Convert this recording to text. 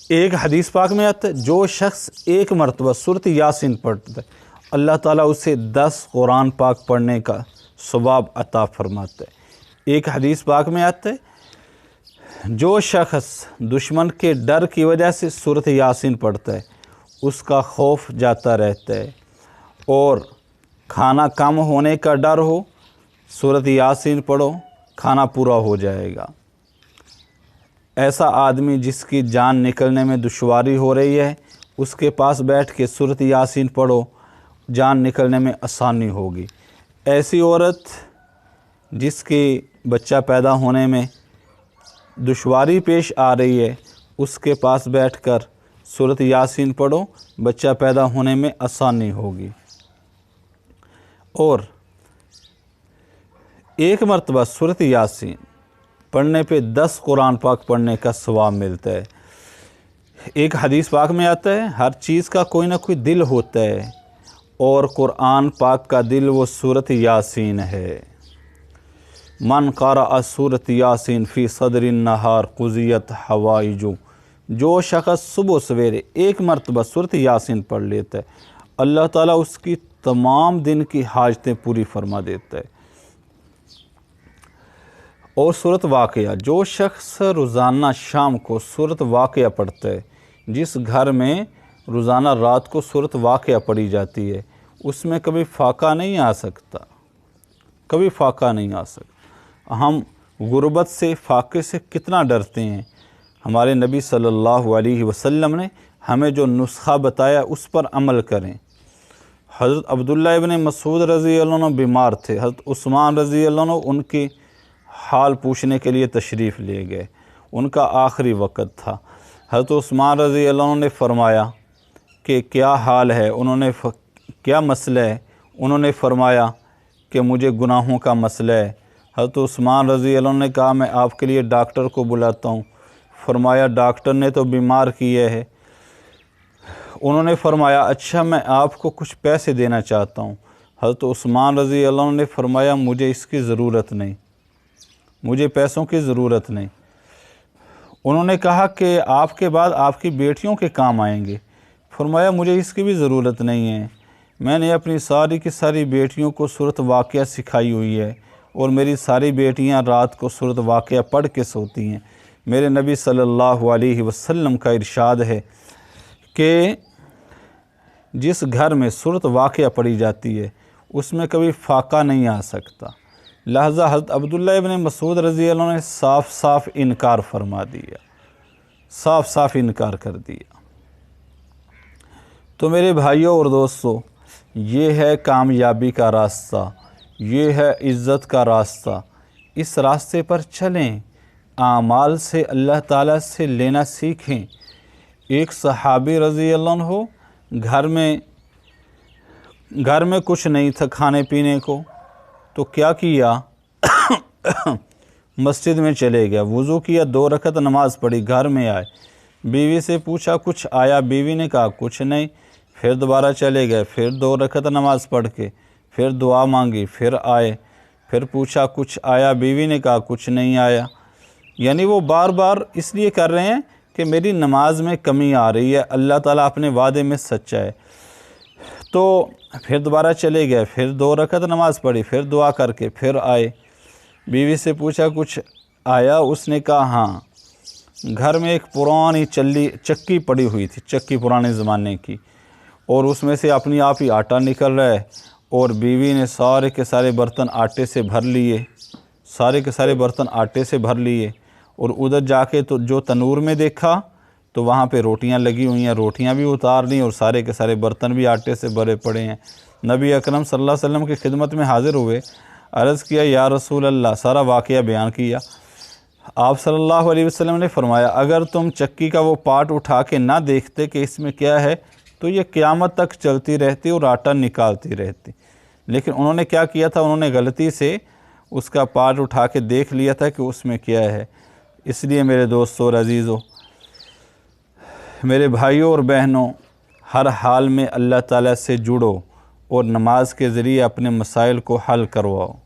ایک حدیث پاک میں آتا ہے جو شخص ایک مرتبہ سورۃ یاسین پڑھتا ہے اللہ تعالیٰ اسے 10 قرآن پاک پڑھنے کا ثواب عطا فرماتا ہے۔ ایک حدیث پاک میں آتا ہے جو شخص دشمن کے ڈر کی وجہ سے سورۃ یاسین پڑھتا ہے اس کا خوف جاتا رہتا ہے، اور کھانا کم ہونے کا ڈر ہو سورۃ یاسین پڑھو کھانا پورا ہو جائے گا۔ ایسا آدمی جس کی جان نکلنے میں دشواری ہو رہی ہے اس کے پاس بیٹھ کے سورۃ یاسین پڑھو، جان نکلنے میں آسانی ہوگی۔ ایسی عورت جس کی بچہ پیدا ہونے میں دشواری پیش آ رہی ہے اس کے پاس بیٹھ کر سورۃ یاسین پڑھو، بچہ پیدا ہونے میں آسانی ہوگی۔ اور ایک مرتبہ سورۃ یاسین پڑھنے پہ 10 قرآن پاک پڑھنے کا ثواب ملتا ہے۔ ایک حدیث پاک میں آتا ہے ہر چیز کا کوئی نہ کوئی دل ہوتا ہے، اور قرآن پاک کا دل وہ سورۃ یاسین ہے۔ من قرأ سورۃ یاسین فی صدر النہار قضیت حوائج، جو شخص صبح سویرے ایک مرتبہ سورۃ یاسین پڑھ لیتا ہے اللہ تعالیٰ اس کی تمام دن کی حاجتیں پوری فرما دیتا ہے۔ اور سورۃ واقعہ، جو شخص روزانہ شام کو سورۃ واقعہ پڑھتا ہے، جس گھر میں روزانہ رات کو سورۃ واقعہ پڑھی جاتی ہے اس میں کبھی فاقہ نہیں آ سکتا، کبھی فاقہ نہیں آ سکتا۔ ہم غربت سے، فاقے سے کتنا ڈرتے ہیں، ہمارے نبی صلی اللہ علیہ وسلم نے ہمیں جو نسخہ بتایا اس پر عمل کریں۔ حضرت عبداللہ ابن مسعود رضی اللہ عنہ بیمار تھے، حضرت عثمان رضی اللہ عنہ ان کی حال پوچھنے کے لیے تشریف لے گئے، ان کا آخری وقت تھا۔ حضرت عثمان رضی اللہ عنہ نے فرمایا کہ کیا حال ہے، کیا مسئلہ ہے؟ انہوں نے فرمایا کہ مجھے گناہوں کا مسئلہ ہے۔ حضرت عثمان رضی اللہ عنہ نے کہا میں آپ کے لیے ڈاکٹر کو بلاتا ہوں۔ فرمایا ڈاکٹر نے تو بیمار کیا ہے۔ انہوں نے فرمایا اچھا میں آپ کو کچھ پیسے دینا چاہتا ہوں۔ حضرت عثمان رضی اللہ عنہ نے فرمایا مجھے اس کی ضرورت نہیں، مجھے پیسوں کی ضرورت نہیں۔ انہوں نے کہا کہ آپ کے بعد آپ کی بیٹیوں کے کام آئیں گے۔ فرمایا مجھے اس کی بھی ضرورت نہیں ہے، میں نے اپنی ساری کی ساری بیٹیوں کو سورۃ واقعہ سکھائی ہوئی ہے، اور میری ساری بیٹیاں رات کو سورۃ واقعہ پڑھ کے سوتی ہیں۔ میرے نبی صلی اللہ علیہ وسلم کا ارشاد ہے کہ جس گھر میں سورۃ واقعہ پڑھی جاتی ہے اس میں کبھی فاقہ نہیں آ سکتا۔ لہذا حضرت عبداللہ ابن مسعود رضی اللہ عنہ نے صاف صاف انکار فرما دیا، صاف صاف انکار کر دیا۔ تو میرے بھائیوں اور دوستو، یہ ہے کامیابی کا راستہ، یہ ہے عزت کا راستہ۔ اس راستے پر چلیں، اعمال سے اللہ تعالیٰ سے لینا سیکھیں۔ ایک صحابی رضی اللہ عنہ گھر میں کچھ نہیں تھا کھانے پینے کو، تو کیا کیا مسجد میں چلے گیا، وضو کیا، 2 رکعت نماز پڑھی، گھر میں آئے، بیوی سے پوچھا کچھ آیا، بیوی نے کہا کچھ نہیں۔ پھر دوبارہ چلے گئے، پھر 2 رکعت نماز پڑھ کے پھر دعا مانگی، پھر آئے، پھر پوچھا کچھ آیا، بیوی نے کہا کچھ نہیں آیا۔ یعنی وہ بار بار اس لیے کر رہے ہیں کہ میری نماز میں کمی آ رہی ہے، اللہ تعالیٰ اپنے وعدے میں سچا ہے۔ تو پھر دوبارہ چلے گئے، پھر 2 رکعت نماز پڑھی، پھر دعا کر کے پھر آئے، بیوی سے پوچھا کچھ آیا، اس نے کہا ہاں، گھر میں ایک پرانی چکی پڑی ہوئی تھی، چکی پرانے زمانے کی، اور اس میں سے اپنی آپ ہی آٹا نکل رہا ہے، اور بیوی نے سارے کے سارے برتن آٹے سے بھر لیے، سارے کے سارے برتن آٹے سے بھر لیے، اور ادھر جا کے تو جو تنور میں دیکھا تو وہاں پہ روٹیاں لگی ہوئی ہیں، روٹیاں بھی اتار لیں اور سارے کے سارے برتن بھی آٹے سے بھرے پڑے ہیں۔ نبی اکرم صلی اللہ علیہ وسلم کی خدمت میں حاضر ہوئے، عرض کیا یا رسول اللہ، سارا واقعہ بیان کیا۔ آپ صلی اللہ علیہ وسلم نے فرمایا اگر تم چکی کا وہ پارٹ اٹھا کے نہ دیکھتے کہ اس میں کیا ہے تو یہ قیامت تک چلتی رہتی اور آٹا نکالتی رہتی، لیکن انہوں نے کیا کیا تھا، انہوں نے غلطی سے اس کا پارٹ اٹھا کے دیکھ لیا تھا کہ اس میں کیا ہے۔ اس لیے میرے دوستوں اور عزیزوں، میرے بھائیوں اور بہنوں، ہر حال میں اللہ تعالیٰ سے جڑو اور نماز کے ذریعے اپنے مسائل کو حل کرواؤ۔